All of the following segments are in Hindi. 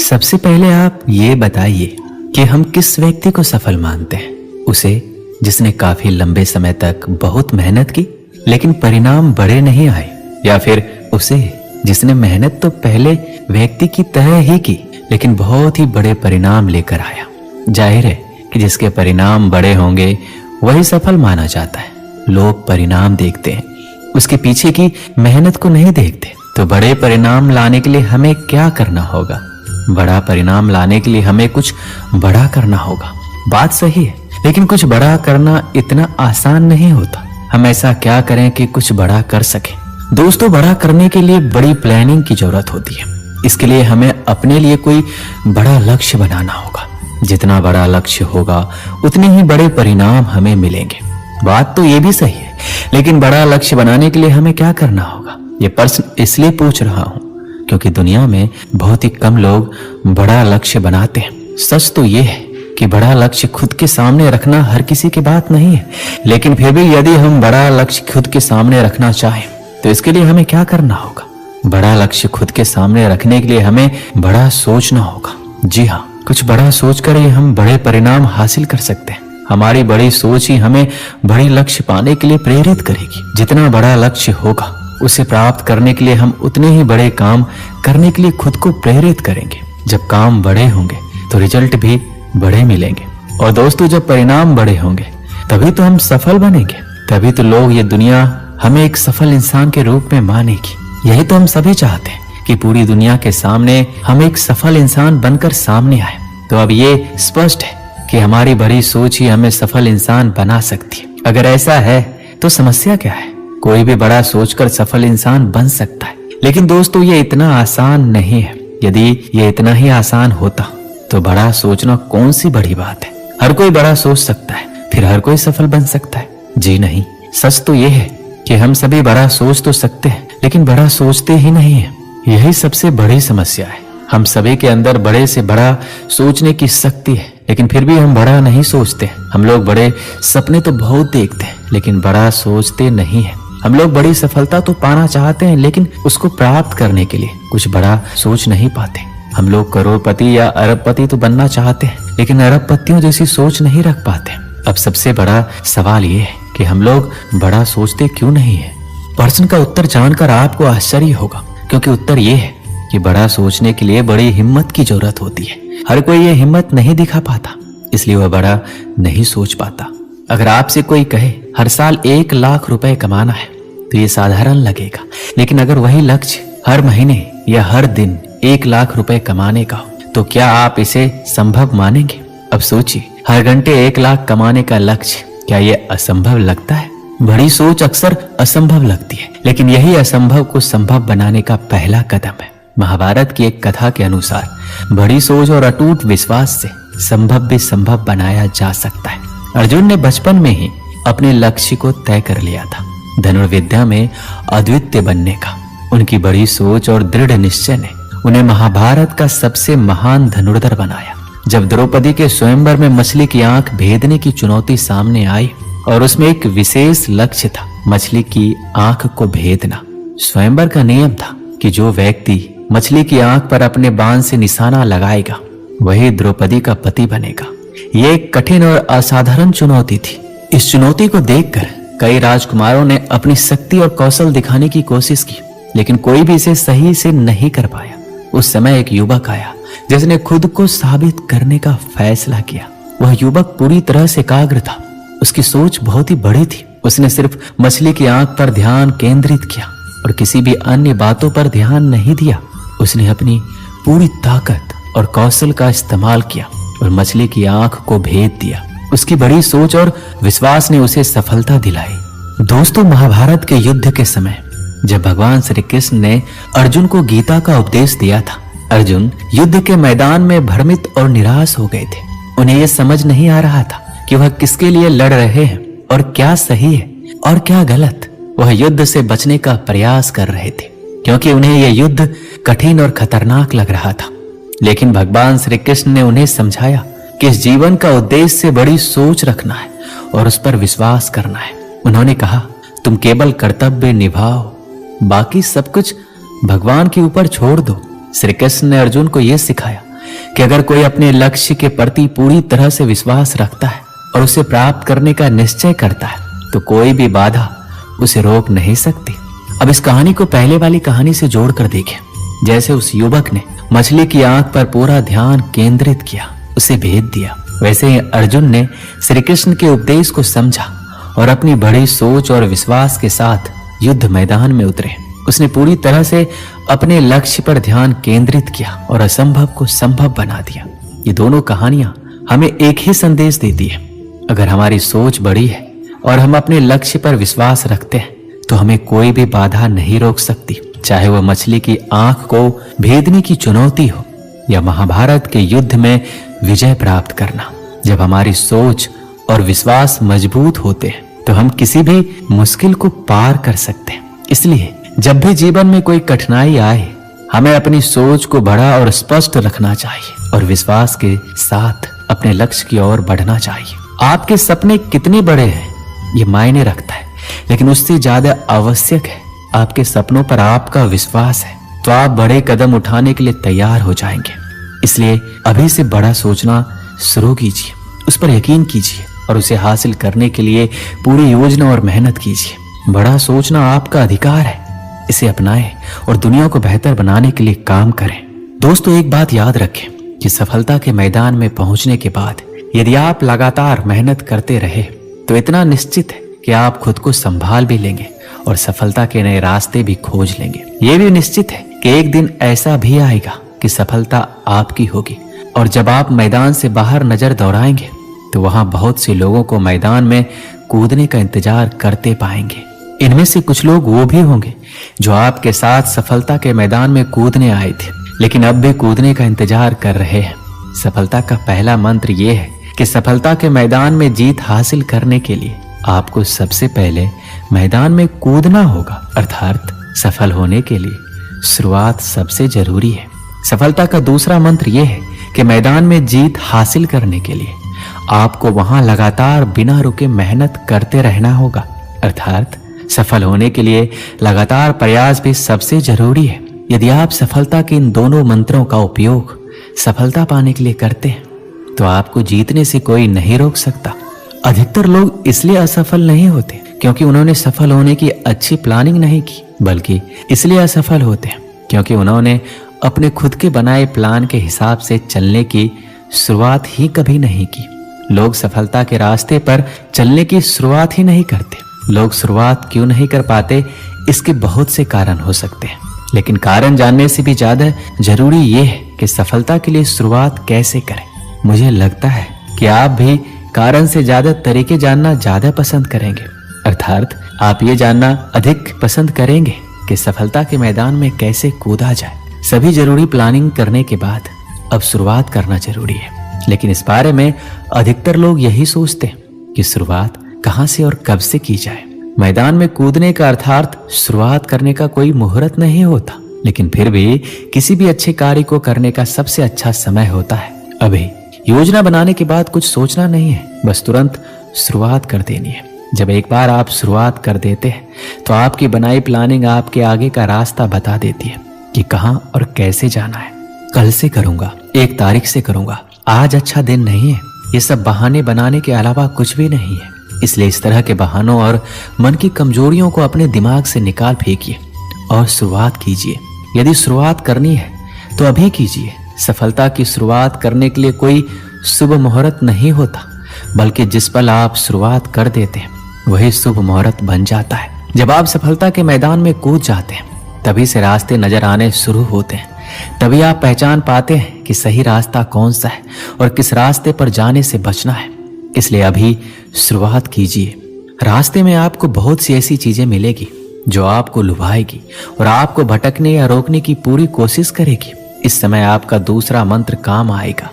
सबसे पहले आप ये बताइए कि हम किस व्यक्ति को सफल मानते हैं? उसे जिसने काफी लंबे समय तक बहुत मेहनत की लेकिन परिणाम बड़े नहीं आए, या फिर उसे जिसने मेहनत तो पहले व्यक्ति की तरह ही की लेकिन बहुत ही बड़े परिणाम लेकर आया? जाहिर है कि जिसके परिणाम बड़े होंगे वही सफल माना जाता है। लोग परिणाम देखते हैं, उसके पीछे की मेहनत को नहीं देखते। तो बड़े परिणाम लाने के लिए हमें क्या करना होगा? बड़ा परिणाम लाने के लिए हमें कुछ बड़ा करना होगा। बात सही है, लेकिन कुछ बड़ा करना इतना आसान नहीं होता। हम ऐसा क्या करें कि कुछ बड़ा कर सके? दोस्तों, बड़ा करने के लिए बड़ी प्लानिंग की जरूरत होती है। इसके लिए हमें अपने लिए कोई बड़ा लक्ष्य बनाना होगा। जितना बड़ा लक्ष्य होगा उतने ही बड़े परिणाम हमें मिलेंगे। बात तो ये भी सही है, लेकिन बड़ा लक्ष्य बनाने के लिए हमें क्या करना होगा? ये प्रश्न इसलिए पूछ रहा हूं क्योंकि दुनिया में बहुत ही कम लोग बड़ा लक्ष्य बनाते हैं। सच तो ये है कि बड़ा लक्ष्य खुद के सामने रखना हर किसी की बात नहीं है, लेकिन फिर भी यदि हम बड़ा लक्ष्य खुद के सामने रखना चाहें तो इसके लिए हमें क्या करना होगा? बड़ा लक्ष्य खुद के सामने रखने के लिए हमें बड़ा सोचना होगा। जी हाँ, कुछ बड़ा सोचकर ही हम बड़े परिणाम हासिल कर सकते हैं। हमारी बड़ी सोच ही हमें बड़े लक्ष्य पाने के लिए प्रेरित करेगी। जितना बड़ा लक्ष्य होगा उसे प्राप्त करने के लिए हम उतने ही बड़े काम करने के लिए खुद को प्रेरित करेंगे। जब काम बड़े होंगे तो रिजल्ट भी बड़े मिलेंगे। और दोस्तों, जब परिणाम बड़े होंगे तभी तो हम सफल बनेंगे। तभी तो लोग, ये दुनिया हमें एक सफल इंसान के रूप में मानेगी। यही तो हम सभी चाहते हैं कि पूरी दुनिया के सामने हम एक सफल इंसान बनकर सामने आए। तो अब ये स्पष्ट है कि हमारी बड़ी सोच ही हमें सफल इंसान बना सकती है। अगर ऐसा है तो समस्या क्या है? कोई भी बड़ा सोचकर सफल इंसान बन सकता है। लेकिन दोस्तों, ये इतना आसान नहीं है। यदि ये इतना ही आसान होता तो बड़ा सोचना कौन सी बड़ी बात है? हर कोई बड़ा सोच सकता है, फिर हर कोई सफल बन सकता है। जी नहीं, सच तो ये है कि हम सभी बड़ा सोच तो सकते हैं लेकिन बड़ा सोचते ही नहीं है। यही सबसे बड़ी समस्या है। हम सभी के अंदर बड़े से बड़ा सोचने की शक्ति है, लेकिन फिर भी हम बड़ा नहीं सोचते। हम लोग बड़े सपने तो बहुत देखते हैं लेकिन बड़ा सोचते नहीं है। हम लोग बड़ी सफलता तो पाना चाहते हैं लेकिन उसको प्राप्त करने के लिए कुछ बड़ा सोच नहीं पाते। हम लोग करोड़पति या अरबपति तो बनना चाहते हैं लेकिन अरबपतियों जैसी सोच नहीं रख पाते। अब सबसे बड़ा सवाल ये है कि हम लोग बड़ा सोचते क्यों नहीं है? प्रश्न का उत्तर जानकर आपको आश्चर्य होगा, क्योंकि उत्तर ये है कि बड़ा सोचने के लिए बड़ी हिम्मत की जरूरत होती है। हर कोई ये हिम्मत नहीं दिखा पाता, इसलिए वह बड़ा नहीं सोच पाता। अगर आपसे कोई कहे हर साल 1 लाख रुपए कमाना है तो ये साधारण लगेगा, लेकिन अगर वही लक्ष्य हर महीने या हर दिन 1 लाख रुपए कमाने का हो तो क्या आप इसे संभव मानेंगे? अब सोचिए, हर घंटे 1 लाख कमाने का लक्ष्य, क्या ये असंभव लगता है? बड़ी सोच अक्सर असंभव लगती है, लेकिन यही असंभव को संभव बनाने का पहला कदम है। महाभारत की एक कथा के अनुसार बड़ी सोच और अटूट विश्वास से संभव भी संभव बनाया जा सकता है। अर्जुन ने बचपन में ही अपने लक्ष्य को तय कर लिया था, धनुर्विद्या में अद्वितीय बनने का। उनकी बड़ी सोच और दृढ़ निश्चय ने उन्हें महाभारत का सबसे महान धनुर्धर बनाया। जब द्रौपदी के स्वयंवर में मछली की आंख भेदने की चुनौती सामने आई और उसमें एक विशेष लक्ष्य था, मछली की आंख को भेदना। स्वयंवर का नियम था कि जो व्यक्ति मछली की आंख पर अपने बाण से निशाना लगाएगा वही द्रौपदी का पति बनेगा। ये एक कठिन और असाधारण चुनौती थी। इस चुनौती को देखकर कई राजकुमारों ने अपनी शक्ति और कौशल दिखाने की कोशिश की, लेकिन कोई भी इसे सही से नहीं कर पाया। उस समय एक युवक आया जिसने खुद को साबित करने का फैसला किया। वह युवक पूरी तरह से एकाग्र था, उसकी सोच बहुत ही बड़ी थी। उसने सिर्फ मछली की आंख पर ध्यान केंद्रित किया और किसी भी अन्य बातों पर ध्यान नहीं दिया। उसने अपनी पूरी ताकत और कौशल का इस्तेमाल किया और मछली की आंख को भेद दिया। उसकी बड़ी सोच और विश्वास ने उसे सफलता दिलाई। दोस्तों, महाभारत के युद्ध के समय जब भगवान श्री कृष्ण ने अर्जुन को गीता का उपदेश दिया था, अर्जुन युद्ध के मैदान में भ्रमित और निराश हो गए थे। उन्हें यह समझ नहीं आ रहा था कि वह किसके लिए लड़ रहे हैं और क्या सही है और क्या गलत। वह युद्ध से बचने का प्रयास कर रहे थे क्योंकि उन्हें यह युद्ध कठिन और खतरनाक लग रहा था। लेकिन भगवान श्री कृष्ण ने उन्हें समझाया कि इस जीवन का उद्देश्य से बड़ी सोच रखना है और उस पर विश्वास करना है। उन्होंने कहा, तुम केवल कर्तव्य निभाओ, बाकी सब कुछ भगवान के ऊपर छोड़ दो। श्री कृष्ण ने अर्जुन को यह सिखाया कि अगर कोई अपने लक्ष्य के प्रति पूरी तरह से विश्वास रखता है और उसे प्राप्त करने का निश्चय करता है तो कोई भी बाधा उसे रोक नहीं सकती। अब इस कहानी को पहले वाली कहानी से जोड़कर देखें। जैसे उस युवक ने मछली की आंख पर पूरा ध्यान केंद्रित किया, उसे भेद दिया, वैसे ही अर्जुन ने श्री कृष्ण के उपदेश को समझा और अपनी बड़ी सोच और विश्वास के साथ युद्ध मैदान में उतरे। उसने पूरी तरह से अपने लक्ष्य पर ध्यान केंद्रित किया और असंभव को संभव बना दिया। ये दोनों कहानियां हमें एक ही संदेश देती है। अगर हमारी सोच बड़ी है और हम अपने लक्ष्य पर विश्वास रखते हैं तो हमें कोई भी बाधा नहीं रोक सकती, चाहे वह मछली की आंख को भेदने की चुनौती हो या महाभारत के युद्ध में विजय प्राप्त करना। जब हमारी सोच और विश्वास मजबूत होते हैं तो हम किसी भी मुश्किल को पार कर सकते हैं। इसलिए जब भी जीवन में कोई कठिनाई आए, हमें अपनी सोच को बड़ा और स्पष्ट रखना चाहिए और विश्वास के साथ अपने लक्ष्य की ओर बढ़ना चाहिए। आपके सपने कितने बड़े हैं ये मायने रखता है, लेकिन उससे ज्यादा आवश्यक है आपके सपनों पर आपका विश्वास है तो आप बड़े कदम उठाने के लिए तैयार हो जाएंगे। इसलिए अभी से बड़ा सोचना शुरू कीजिए, उस पर यकीन कीजिए और उसे हासिल करने के लिए पूरी योजना और मेहनत कीजिए। बड़ा सोचना आपका अधिकार है, इसे अपनाएं और दुनिया को बेहतर बनाने के लिए काम करें। दोस्तों, एक बात याद रखें कि सफलता के मैदान में पहुंचने के बाद यदि आप लगातार मेहनत करते रहे तो इतना निश्चित है कि आप खुद को संभाल भी लेंगे और सफलता के नए रास्ते भी खोज लेंगे। यह भी निश्चित है कि एक दिन ऐसा भी आएगा कि सफलता आपकी होगी और जब आप मैदान से बाहर नजर दौड़ाएंगे तो वहां बहुत से लोगों को मैदान में कूदने का इंतजार करते पाएंगे। इनमें से कुछ लोग वो भी होंगे जो आपके साथ सफलता के मैदान में कूदने आए थे लेकिन अब भी कूदने का इंतजार कर रहे हैं। सफलता का पहला मंत्र ये है कि सफलता के मैदान में जीत हासिल करने के लिए आपको सबसे पहले मैदान में कूदना होगा, अर्थात सफल होने के लिए शुरुआत सबसे जरूरी है। सफलता का दूसरा मंत्र यह है कि मैदान में जीत हासिल करने के लिए आपको वहां लगातार बिना रुके मेहनत करते रहना होगा, अर्थात सफल होने के लिए लगातार प्रयास भी सबसे जरूरी है। यदि आप सफलता के इन दोनों मंत्रों का उपयोग सफलता पाने के लिए करते हैं तो आपको जीतने से कोई नहीं रोक सकता। अधिकतर लोग इसलिए असफल नहीं होते क्योंकि उन्होंने सफल होने की अच्छी प्लानिंग नहीं की, बल्कि इसलिए असफल होते हैं क्योंकि उन्होंने अपने खुद के बनाए प्लान के हिसाब से चलने की शुरुआत ही कभी नहीं की। लोग सफलता के रास्ते पर चलने की शुरुआत ही नहीं करते। लोग शुरुआत क्यों नहीं कर पाते, इसके बहुत से कारण हो सकते हैं, लेकिन कारण जानने से भी ज्यादा जरूरी यह है कि सफलता के लिए शुरुआत कैसे करें। मुझे लगता है कि आप भी कारण से ज्यादा तरीके जानना ज्यादा पसंद करेंगे, अर्थात आप ये जानना अधिक पसंद करेंगे कि सफलता के मैदान में कैसे कूदा जाए। सभी जरूरी प्लानिंग करने के बाद अब शुरुआत करना जरूरी है, लेकिन इस बारे में अधिकतर लोग यही सोचते हैं कि शुरुआत कहां से और कब से की जाए। मैदान में कूदने का अर्थात शुरुआत करने का कोई मुहूर्त नहीं होता, लेकिन फिर भी किसी भी अच्छे कार्य को करने का सबसे अच्छा समय होता है अभी। योजना बनाने के बाद कुछ सोचना नहीं है, बस तुरंत शुरुआत कर देनी है। जब एक बार आप शुरुआत कर देते हैं तो आपकी बनाई प्लानिंग आपके आगे का रास्ता बता देती है कि कहां और कैसे जाना है। कल से करूंगा, 1 तारीख से करूंगा, आज अच्छा दिन नहीं है, ये सब बहाने बनाने के अलावा कुछ भी नहीं है। इसलिए इस तरह के बहानों और मन की कमजोरियों को अपने दिमाग से निकाल फेंकिए और शुरुआत कीजिए। यदि शुरुआत करनी है तो अभी कीजिए। सफलता की शुरुआत करने के लिए कोई शुभ मुहूर्त नहीं होता, बल्कि जिस पल आप शुरुआत कर देते हैं वही शुभ मुहूर्त बन जाता है। जब आप सफलता के मैदान में कूद जाते हैं तभी से रास्ते नजर आने शुरू होते हैं। तभी आप पहचान पाते हैं कि सही रास्ता कौन सा है और किस रास्ते पर जाने से बचना है। इसलिए अभी शुरुआत कीजिए। रास्ते में आपको बहुत सी ऐसी चीजें मिलेगी जो आपको लुभाएगी और आपको भटकने या रोकने की पूरी कोशिश करेगी। इस समय आपका दूसरा मंत्र काम आएगा।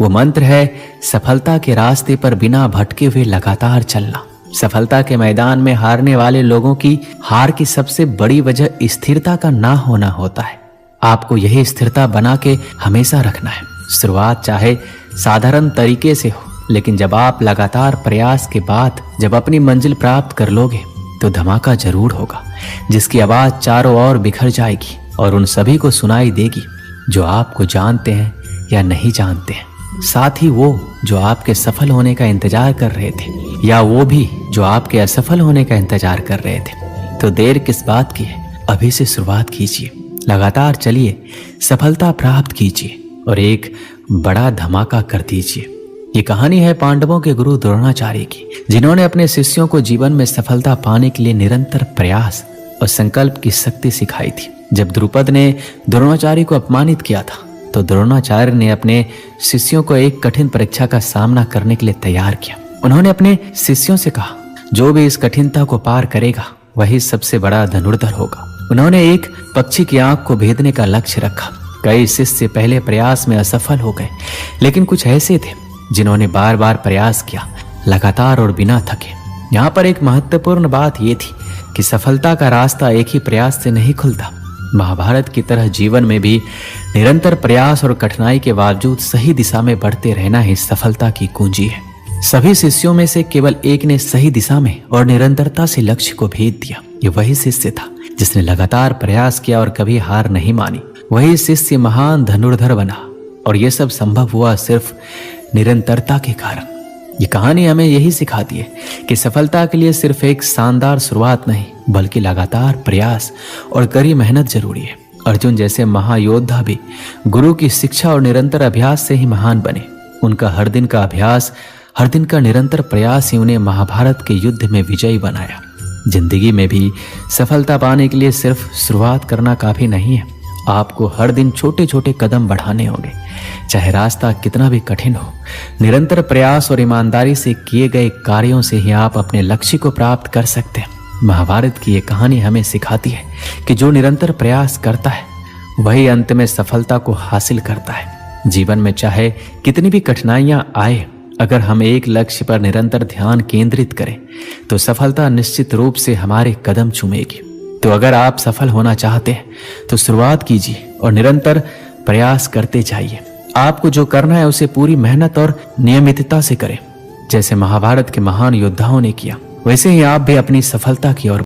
वो मंत्र है सफलता के रास्ते पर बिना भटके हुए लगातार चलना। सफलता के मैदान में हारने वाले लोगों की हार की सबसे बड़ी वजह स्थिरता का ना होना होता है। आपको यही स्थिरता बना के हमेशा रखना है। शुरुआत चाहे साधारण तरीके से हो, लेकिन जब आप लगातार प्रयास के बाद जब अपनी मंजिल प्राप्त कर लोगे तो धमाका जरूर होगा, जिसकी आवाज चारों ओर बिखर जाएगी और उन सभी को सुनाई देगी जो आपको जानते हैं या नहीं जानते हैं, साथ ही वो जो आपके सफल होने का इंतजार कर रहे थे या वो भी जो आपके असफल होने का इंतजार कर रहे थे। तो देर किस बात की है, अभी से शुरुआत कीजिए, लगातार चलिए, सफलता प्राप्त कीजिए और एक बड़ा धमाका कर दीजिए। ये कहानी है पांडवों के गुरु द्रोणाचार्य की, जिन्होंने अपने शिष्यों को जीवन में सफलता पाने के लिए निरंतर प्रयास और संकल्प की शक्ति सिखाई थी। जब द्रुपद ने द्रोणाचार्य को अपमानित किया था तो द्रोणाचार्य ने अपने शिष्यों को एक कठिन परीक्षा का सामना करने के लिए तैयार किया। उन्होंने अपने शिष्यों से कहा, जो भी इस कठिनता को पार करेगा वही सबसे बड़ा धनुर्धर होगा। उन्होंने एक पक्षी की आंख को भेदने का लक्ष्य रखा। कई शिष्य पहले प्रयास में असफल हो गए, लेकिन कुछ ऐसे थे जिन्होंने बार बार प्रयास किया, लगातार और बिना थके। यहाँ पर एक महत्वपूर्ण बात यह थी कि सफलता का रास्ता एक ही प्रयास से नहीं खुलता। महाभारत की तरह जीवन में भी निरंतर प्रयास और कठिनाई के बावजूद सही दिशा में बढ़ते रहना ही सफलता की कुंजी है। सभी शिष्यों में से केवल एक ने सही दिशा में और निरंतरता से लक्ष्य को भेद दिया। ये वही शिष्य था जिसने लगातार प्रयास किया और कभी हार नहीं मानी। वही शिष्य महान धनुर्धर बना और यह सब संभव हुआ सिर्फ निरंतरता के कारण। ये कहानी हमें यही सिखाती है कि सफलता के लिए सिर्फ एक शानदार शुरुआत नहीं, बल्कि लगातार प्रयास और कड़ी मेहनत जरूरी है। अर्जुन जैसे महायोद्धा भी गुरु की शिक्षा और निरंतर अभ्यास से ही महान बने। उनका हर दिन का अभ्यास, हर दिन का निरंतर प्रयास ही उन्हें महाभारत के युद्ध में विजयी बनाया। जिंदगी में भी सफलता पाने के लिए सिर्फ शुरुआत करना काफी नहीं है, आपको हर दिन छोटे छोटे कदम बढ़ाने होंगे, चाहे रास्ता कितना भी कठिन हो। निरंतर प्रयास और ईमानदारी से किए गए कार्यों से ही आप अपने लक्ष्य को प्राप्त कर सकते हैं। महाभारत की ये कहानी हमें सिखाती है कि जो निरंतर प्रयास करता है वही अंत में सफलता को हासिल करता है। जीवन में चाहे कितनी भी कठिनाइयां आए, अगर हम एक लक्ष्य पर निरंतर ध्यान केंद्रित करें तो सफलता निश्चित रूप से हमारे कदम चूमेगी। तो अगर आप सफल होना चाहते हैं तो शुरुआत कीजिए और निरंतर प्रयास करते जाइए। आपको जो करना है उसे पूरी मेहनत और नियमितता से करें। जैसे महाभारत के महान योद्धाओं ने किया, वैसे ही आप भी अपनी सफलता की ओर